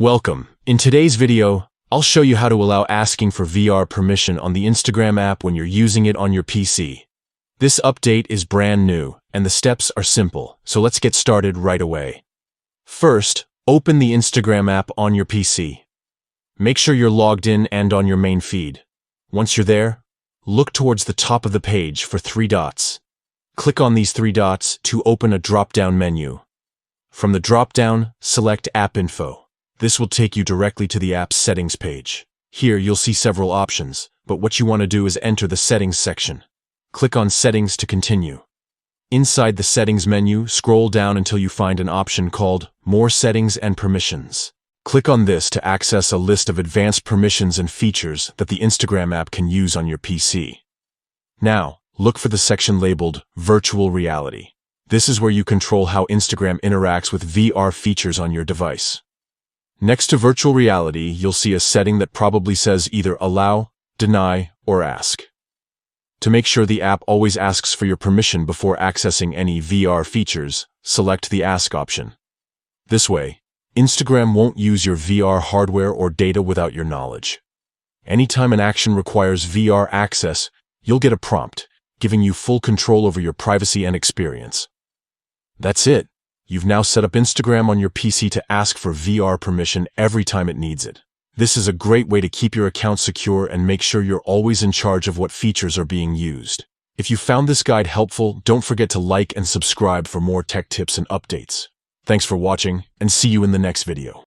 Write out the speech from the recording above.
Welcome. In today's video, I'll show you how to allow asking for VR permission on the Instagram app when you're using it on your PC. This update is brand new, and the steps are simple, so let's get started right away. First, open the Instagram app on your PC. Make sure you're logged in and on your main feed. Once you're there, look towards the top of the page for three dots. Click on these three dots to open a drop-down menu. From the drop-down, select App Info. This will take you directly to the app's settings page. Here you'll see several options, but what you want to do is enter the settings section. Click on Settings to continue. Inside the settings menu, scroll down until you find an option called More Settings and Permissions. Click on this to access a list of advanced permissions and features that the Instagram app can use on your PC. Now, look for the section labeled Virtual Reality. This is where you control how Instagram interacts with VR features on your device. Next to virtual reality, you'll see a setting that probably says either allow, deny, or ask. To make sure the app always asks for your permission before accessing any VR features, select the ask option. This way, Instagram won't use your VR hardware or data without your knowledge. Anytime an action requires VR access, you'll get a prompt, giving you full control over your privacy and experience. That's it. You've now set up Instagram on your PC to ask for VR permission every time it needs it. This is a great way to keep your account secure and make sure you're always in charge of what features are being used. If you found this guide helpful, don't forget to like and subscribe for more tech tips and updates. Thanks for watching, and see you in the next video.